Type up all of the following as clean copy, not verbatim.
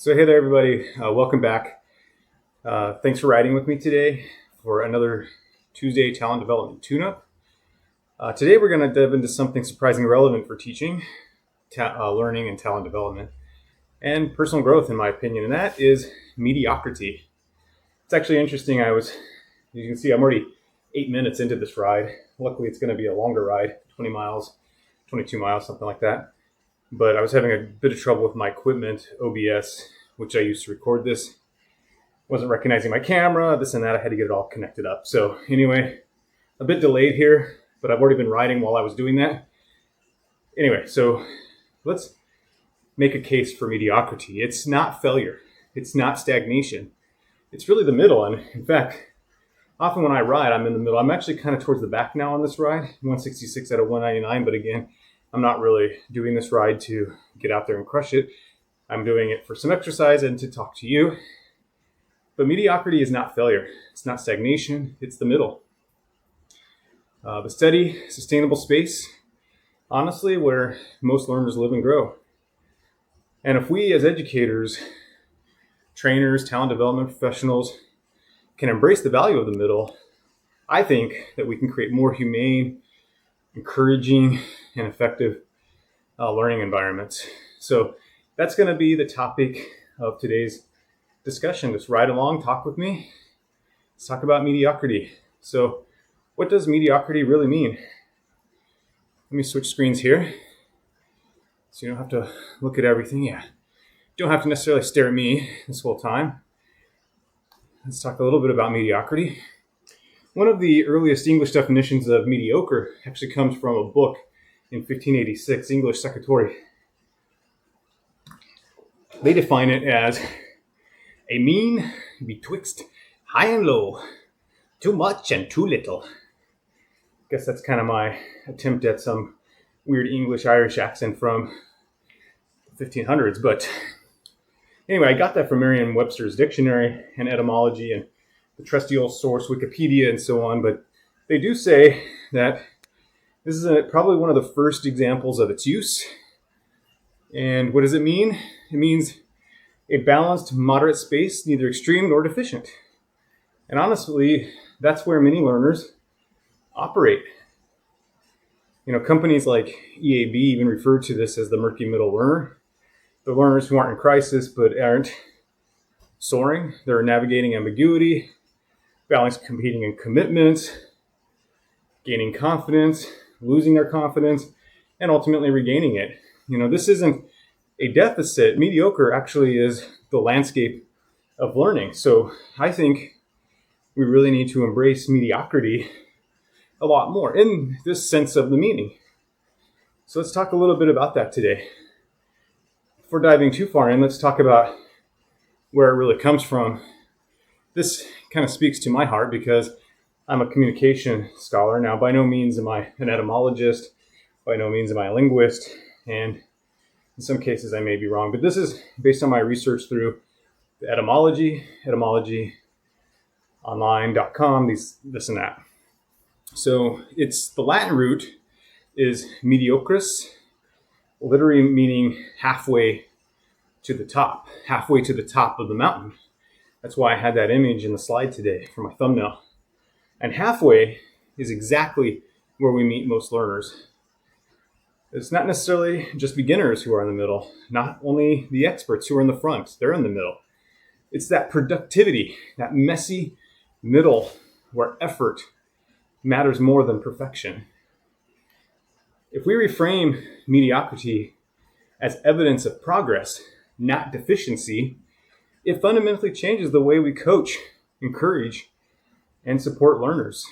So hey there, everybody. Welcome back. Thanks for riding with me today for another Tuesday Talent Development Tune-Up. Today we're going to dive into something surprisingly relevant for teaching, learning, and talent development, and personal growth, in my opinion, and that is mediocrity. It's actually interesting. You can see I'm already 8 minutes into this ride. Luckily, it's going to be a longer ride, 20 miles, 22 miles, something like that. But I was having a bit of trouble with my equipment, OBS, which I used to record this. Wasn't recognizing my camera, this and that. I had to get it all connected up. So anyway, a bit delayed here, but I've already been riding while I was doing that. Anyway, so let's make a case for mediocrity. It's not failure. It's not stagnation. It's really the middle. And in fact, often when I ride, I'm in the middle. I'm actually kind of towards the back now on this ride, 166 out of 199. But again, I'm not really doing this ride to get out there and crush it. I'm doing it for some exercise and to talk to you. But mediocrity is not failure. It's not stagnation. It's the middle. The steady, sustainable space, honestly, where most learners live and grow. And if we as educators, trainers, talent development professionals can embrace the value of the middle, I think that we can create more humane, encouraging, and effective learning environments. So that's going to be the topic of today's discussion. Just ride along, talk with me. Let's talk about mediocrity. So what does mediocrity really mean? Let me switch screens here so you don't have to look at everything. You don't have to necessarily stare at me this whole time. Let's talk a little bit about mediocrity. One of the earliest English definitions of mediocre actually comes from a book in 1586, English Secretorie. They define it as a mean betwixt high and low, too much and too little. I guess that's kind of my attempt at some weird English-Irish accent from the 1500s. But anyway, I got that from Merriam-Webster's dictionary and etymology and the trusty old source, Wikipedia, and so on. But they do say that this is probably one of the first examples of its use. And what does it mean? It means a balanced, moderate space, neither extreme nor deficient. And honestly, that's where many learners operate. Companies like EAB even refer to this as the Murky Middle learner. The learners who aren't in crisis but aren't soaring. They're navigating ambiguity, balancing competing in commitments, gaining confidence, losing their confidence, and ultimately regaining it. This isn't a deficit. Mediocre actually is the landscape of learning. So I think we really need to embrace mediocrity a lot more in this sense of the meaning. So let's talk a little bit about that today. Before diving too far in, let's talk about where it really comes from. This kind of speaks to my heart because I'm a communication scholar. Now, by no means am I an etymologist. By no means am I a linguist. And in some cases, I may be wrong. But this is based on my research through the etymologyonline.com, this and that. So it's the Latin root is mediocris, literally meaning halfway to the top of the mountain. That's why I had that image in the slide today for my thumbnail. And halfway is exactly where we meet most learners. It's not necessarily just beginners who are in the middle, not only the experts who are in the front, they're in the middle. It's that productivity, that messy middle where effort matters more than perfection. If we reframe mediocrity as evidence of progress, not deficiency, it fundamentally changes the way we coach, encourage, and support learners.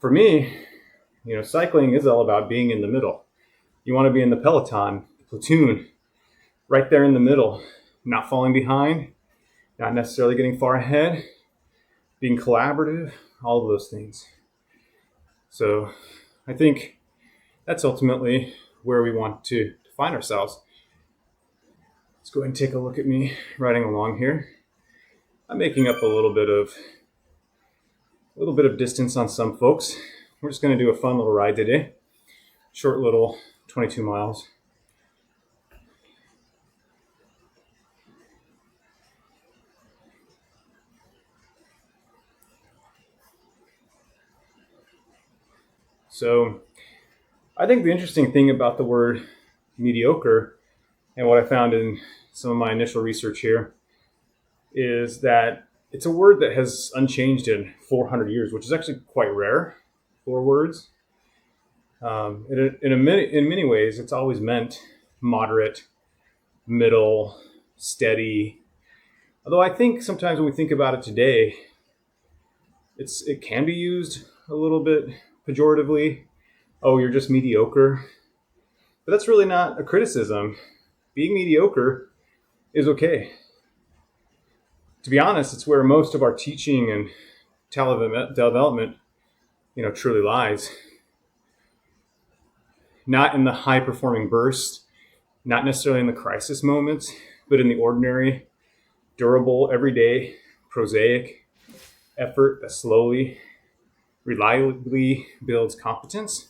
For me, cycling is all about being in the middle. You want to be in the peloton, the platoon, right there in the middle, not falling behind, not necessarily getting far ahead, being collaborative, all of those things. So I think that's ultimately where we want to find ourselves. Let's go ahead and take a look at me riding along here. I'm making up a little bit of distance on some folks. We're just going to do a fun little ride today. Short little 22 miles. So I think the interesting thing about the word mediocre, and what I found in some of my initial research here, is that it's a word that has unchanged in 400 years, which is actually quite rare for words. In many ways, it's always meant moderate, middle, steady. Although I think sometimes when we think about it today, it can be used a little bit pejoratively. Oh, you're just mediocre. But that's really not a criticism. Being mediocre is okay. To be honest, it's where most of our teaching and talent development, truly lies. Not in the high-performing bursts, not necessarily in the crisis moments, but in the ordinary, durable, everyday, prosaic effort that slowly, reliably builds competence.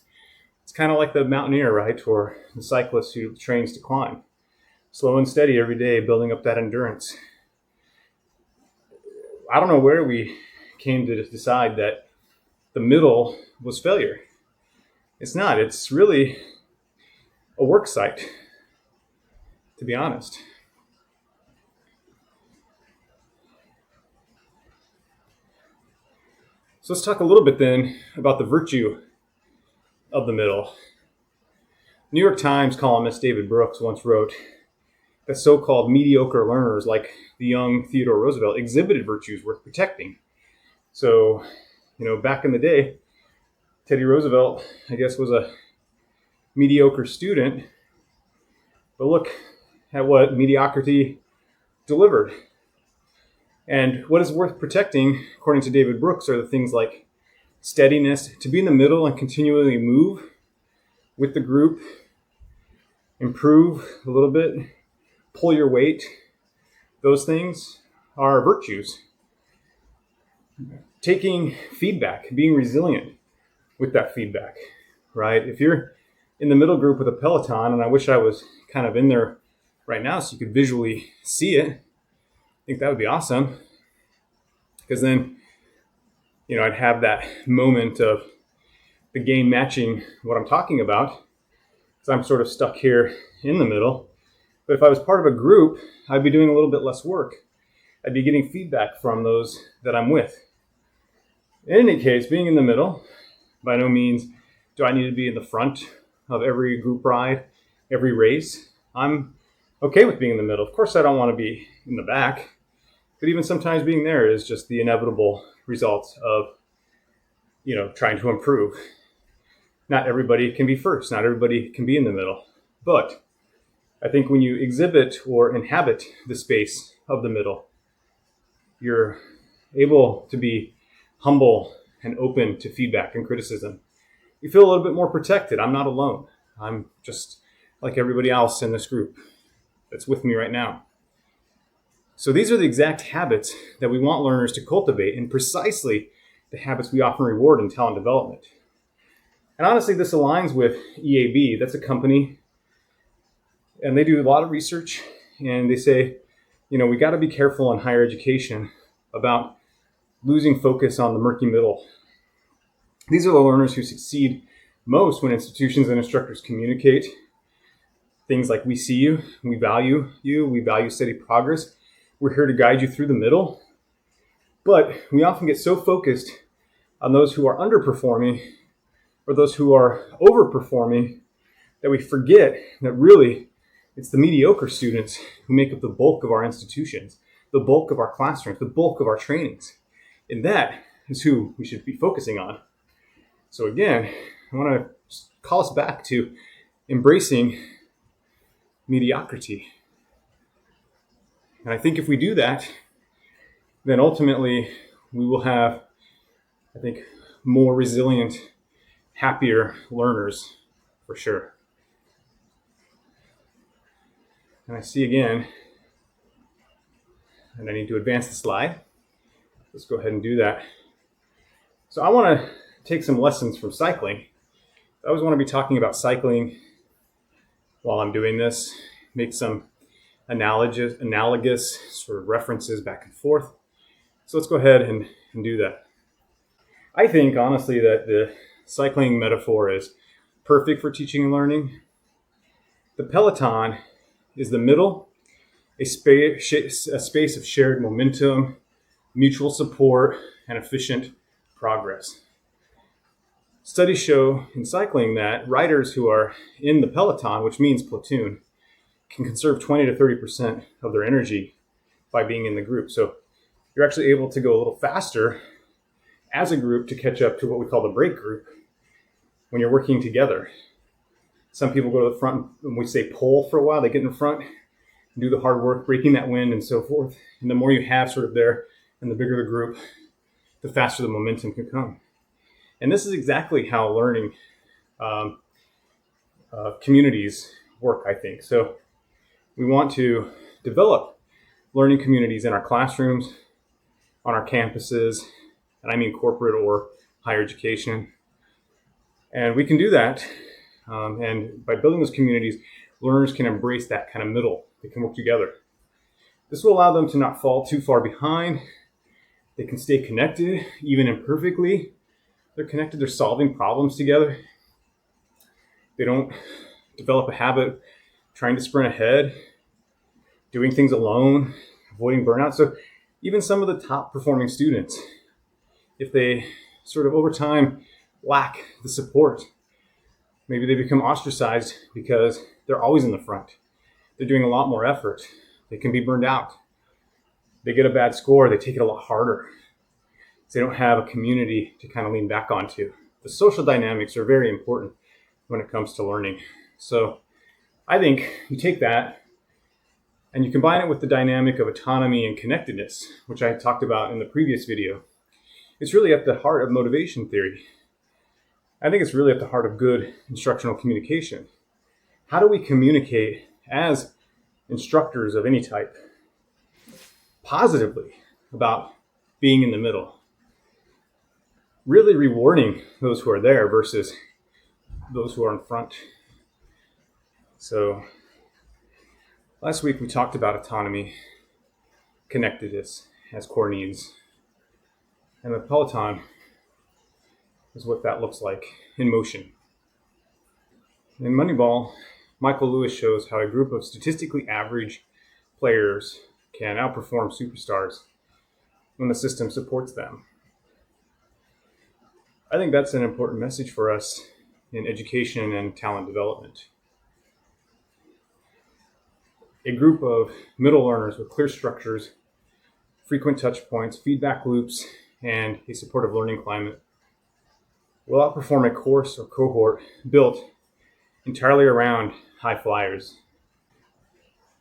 It's kind of like the mountaineer, right? Or the cyclist who trains to climb. Slow and steady every day, building up that endurance. I don't know where we came to decide that the middle was failure. It's not. It's really a work site, to be honest. So let's talk a little bit then about the virtue of the middle. New York Times columnist David Brooks once wrote that so-called mediocre learners like the young Theodore Roosevelt exhibited virtues worth protecting. So, back in the day, Teddy Roosevelt, I guess, was a mediocre student, but look at what mediocrity delivered. And what is worth protecting, according to David Brooks, are the things like steadiness, to be in the middle and continually move with the group, improve a little bit, pull your weight. Those things are virtues. Taking feedback, being resilient with that feedback, right? If you're in the middle group with a peloton, and I wish I was kind of in there right now so you could visually see it, I think that would be awesome. Because then, I'd have that moment of the game matching what I'm talking about. So I'm sort of stuck here in the middle. But if I was part of a group, I'd be doing a little bit less work. I'd be getting feedback from those that I'm with. In any case, being in the middle, by no means do I need to be in the front of every group ride, every race. I'm okay with being in the middle. Of course, I don't want to be in the back, but even sometimes being there is just the inevitable result of, trying to improve. Not everybody can be first. Not everybody can be in the middle. But I think when you exhibit or inhabit the space of the middle, you're able to be humble and open to feedback and criticism. You feel a little bit more protected. I'm not alone. I'm just like everybody else in this group that's with me right now. So these are the exact habits that we want learners to cultivate, and precisely the habits we often reward in talent development. And honestly, this aligns with EAB. That's a company, and they do a lot of research, and they say, we got to be careful in higher education about losing focus on the murky middle. These are the learners who succeed most when institutions and instructors communicate things like, we see you, we value steady progress, we're here to guide you through the middle. But we often get so focused on those who are underperforming or those who are overperforming that we forget that really it's the mediocre students who make up the bulk of our institutions, the bulk of our classrooms, the bulk of our trainings. And that is who we should be focusing on. So again, I want to call us back to embracing mediocrity. And I think if we do that, then ultimately we will have, I think, more resilient, happier learners for sure. And I see again, and I need to advance the slide. Let's go ahead and do that. So I want to take some lessons from cycling. I always want to be talking about cycling while I'm doing this, make some analogous sort of references back and forth. So let's go ahead and do that. I think, honestly, that cycling metaphor is perfect for teaching and learning. The peloton is the middle, a space of shared momentum, mutual support, and efficient progress. Studies show in cycling that riders who are in the peloton, which means platoon, can conserve 20 to 30% of their energy by being in the group. So you're actually able to go a little faster as a group to catch up to what we call the break group when you're working together. Some people go to the front, and we say pull for a while, they get in the front, do the hard work, breaking that wind and so forth. And the more you have sort of there, and the bigger the group, the faster the momentum can come. And this is exactly how learning communities work, I think. So we want to develop learning communities in our classrooms, on our campuses, and I mean corporate or higher education. And we can do that. And by building those communities, learners can embrace that kind of middle. They can work together. This will allow them to not fall too far behind. They can stay connected, even imperfectly. They're connected, they're solving problems together. They don't develop a habit of trying to sprint ahead, doing things alone, avoiding burnout. So even some of the top performing students, if they sort of over time lack the support, maybe they become ostracized because they're always in the front. They're doing a lot more effort. They can be burned out. They get a bad score, they take it a lot harder. They don't have a community to kind of lean back onto. The social dynamics are very important when it comes to learning. So I think you take that and you combine it with the dynamic of autonomy and connectedness, which I talked about in the previous video. It's really at the heart of motivation theory. I think it's really at the heart of good instructional communication. How do we communicate as instructors of any type positively about being in the middle? Really rewarding those who are there versus those who are in front. So last week we talked about autonomy, connectedness as core needs. And the peloton is what that looks like in motion. In Moneyball, Michael Lewis shows how a group of statistically average players can outperform superstars when the system supports them. I think that's an important message for us in education and talent development. A group of middle learners with clear structures, frequent touch points, feedback loops, and a supportive learning climate will outperform a course or cohort built entirely around high flyers.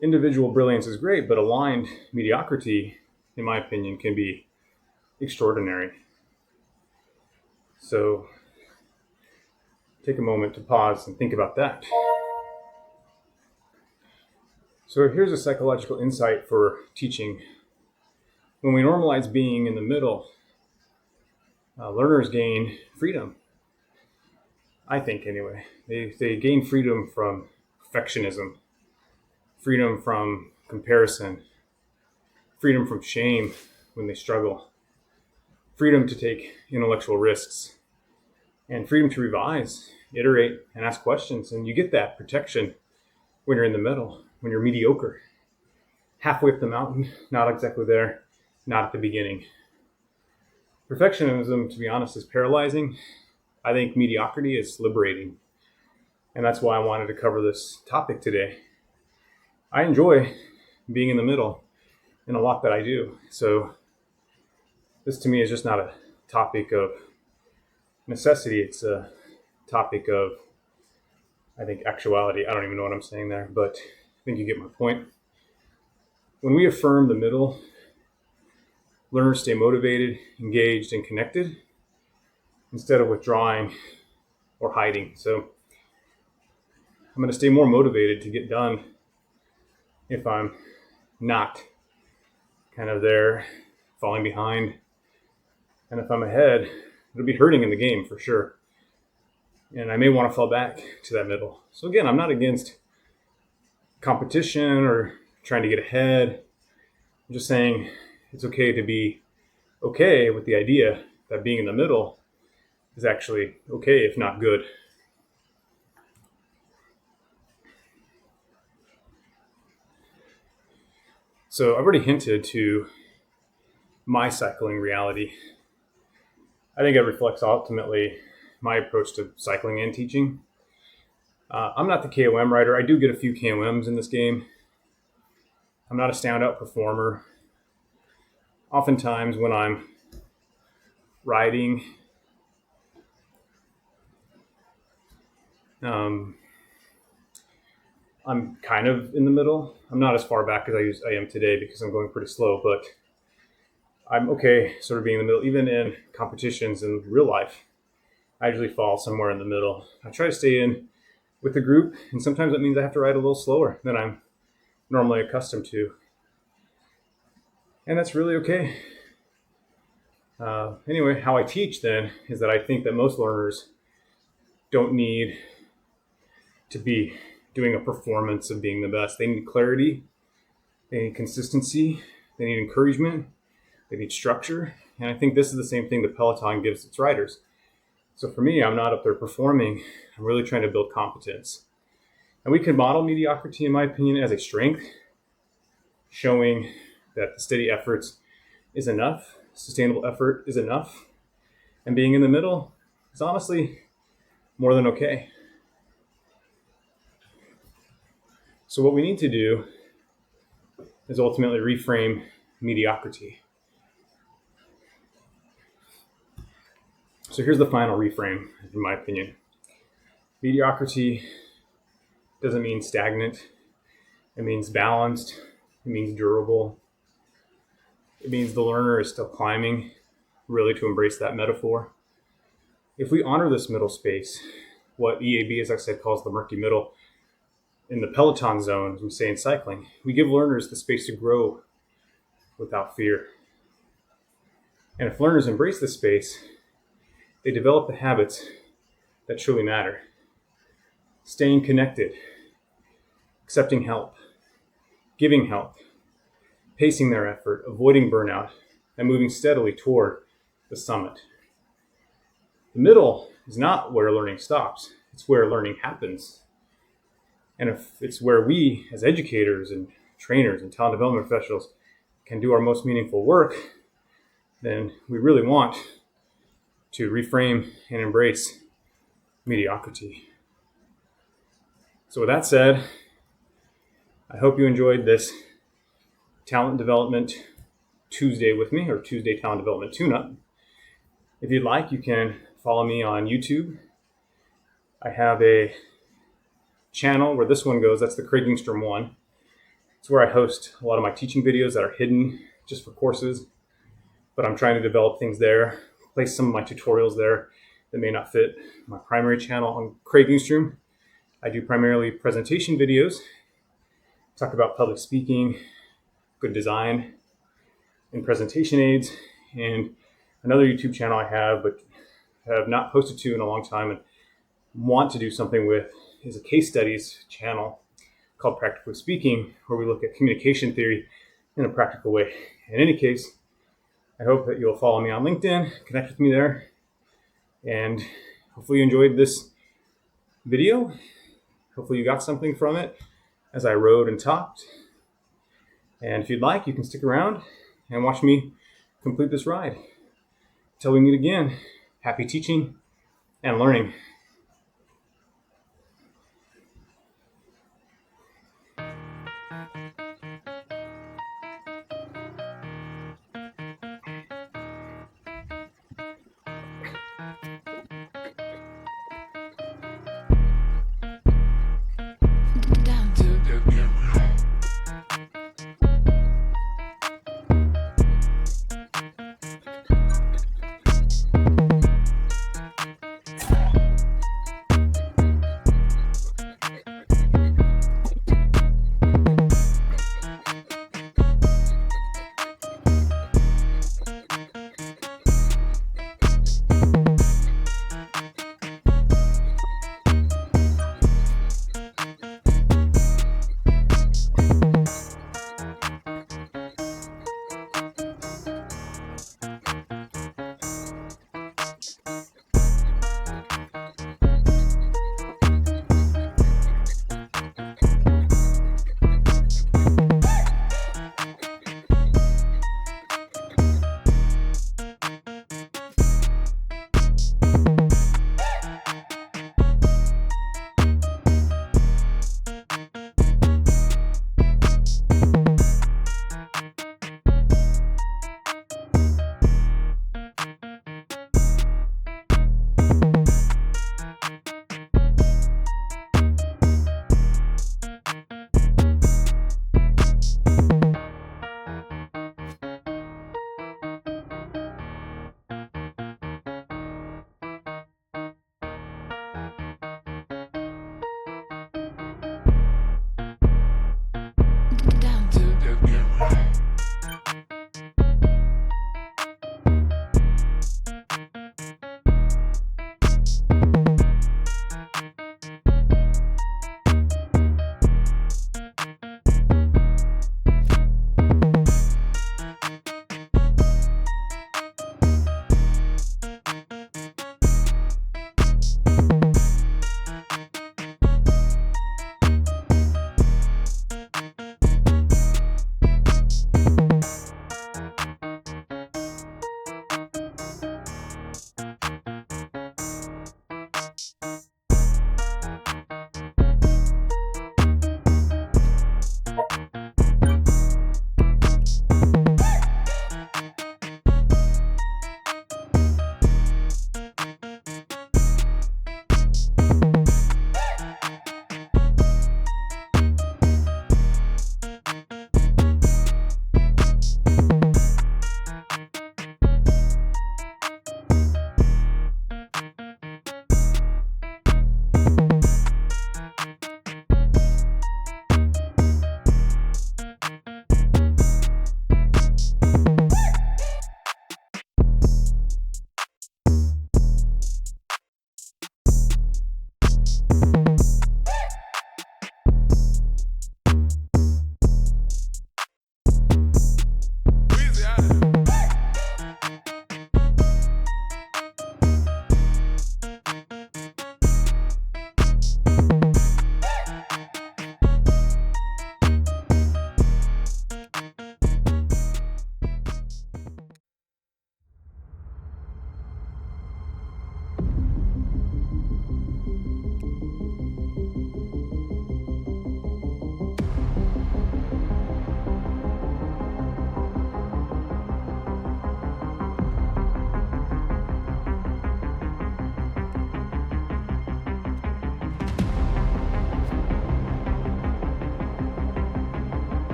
Individual brilliance is great, but aligned mediocrity, in my opinion, can be extraordinary. So take a moment to pause and think about that. So here's a psychological insight for teaching. When we normalize being in the middle, learners gain freedom. I think anyway. They gain freedom from perfectionism, freedom from comparison, freedom from shame when they struggle, freedom to take intellectual risks, and freedom to revise, iterate, and ask questions. And you get that protection when you're in the middle, when you're mediocre, halfway up the mountain, not exactly there, not at the beginning. Perfectionism, to be honest, is paralyzing. I think mediocrity is liberating. And that's why I wanted to cover this topic today. I enjoy being in the middle in a lot that I do. So this to me is just not a topic of necessity. It's a topic of, I think, actuality. I don't even know what I'm saying there, but I think you get my point. When we affirm the middle, learners stay motivated, engaged, and connected instead of withdrawing or hiding. So I'm going to stay more motivated to get done if I'm not kind of there, falling behind. And if I'm ahead, it'll be hurting in the game for sure. And I may want to fall back to that middle. So again, I'm not against competition or trying to get ahead. I'm just saying it's okay to be okay with the idea that being in the middle is actually okay, if not good. So I've already hinted to my cycling reality. I think it reflects ultimately my approach to cycling and teaching. I'm not the KOM rider. I do get a few KOMs in this game. I'm not a standout performer. Oftentimes when I'm riding, I'm kind of in the middle. I'm not as far back as I am today because I'm going pretty slow, but I'm okay sort of being in the middle. Even in competitions in real life, I usually fall somewhere in the middle. I try to stay in with the group, and sometimes that means I have to ride a little slower than I'm normally accustomed to. And that's really okay. Anyway, how I teach then is that I think that most learners don't need to be doing a performance of being the best. They need clarity, they need consistency, they need encouragement, they need structure. And I think this is the same thing that Peloton gives its riders. So for me, I'm not up there performing. I'm really trying to build competence. And we can model mediocrity, in my opinion, as a strength, showing that the steady efforts is enough, sustainable effort is enough, and being in the middle is honestly more than okay. So what we need to do is ultimately reframe mediocrity. So here's the final reframe, in my opinion. Mediocrity doesn't mean stagnant. It means balanced. It means durable. It means the learner is still climbing, really, to embrace that metaphor. If we honor this middle space, what EAB, as I said, calls the murky middle, in the peloton zone, as we say in cycling, we give learners the space to grow without fear. And if learners embrace this space, they develop the habits that truly matter. Staying connected, accepting help, giving help, pacing their effort, avoiding burnout, and moving steadily toward the summit. The middle is not where learning stops. It's where learning happens. And if it's where we, as educators and trainers and talent development professionals, can do our most meaningful work, then we really want to reframe and embrace mediocrity. So with that said, I hope you enjoyed this Talent Development Tuesday with me, or Tuesday Talent Development Tune-Up. If you'd like, you can follow me on YouTube. I have a channel where this one goes. That's the Craig Engstrom one. It's where I host a lot of my teaching videos that are hidden just for courses, but I'm trying to develop things there, place some of my tutorials there that may not fit my primary channel on Craig Engstrom. I do primarily presentation videos, talk about public speaking, good design, and presentation aids. And another YouTube channel I have, but have not posted to in a long time and want to do something with, is a case studies channel called Practically Speaking, where we look at communication theory in a practical way. In any case, I hope that you'll follow me on LinkedIn, connect with me there, and hopefully you enjoyed this video. Hopefully you got something from it as I rode and talked. And if you'd like, you can stick around and watch me complete this ride. Until we meet again, happy teaching and learning.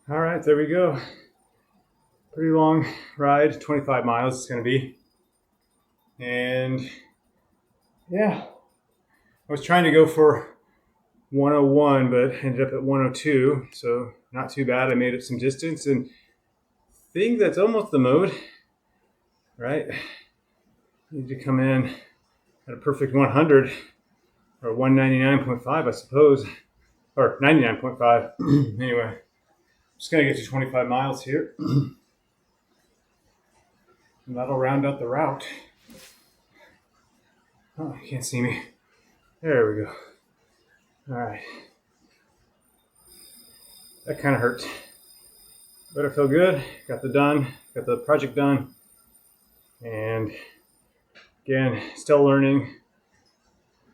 All right, there we go. Pretty long ride, 25 miles it's going to be. And yeah, I was trying to go for 101, but ended up at 102. So not too bad. I made up some distance, and I think that's almost the mode, right? Need to come in at a perfect 100 or 199.5, I suppose, or 99.5. Anyway, just going to get to 25 miles here. And that'll round out the route. Oh, you can't see me. There we go. All right. That kind of hurt. But I feel good. Got the project done. And again, still learning.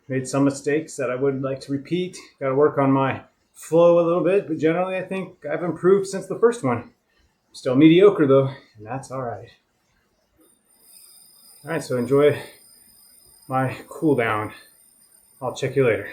Made some mistakes that I would like to repeat. Got to work on my flow a little bit, but generally I think I've improved since the first one. Still mediocre though, and that's all right. All right, so enjoy my cool down. I'll check you later.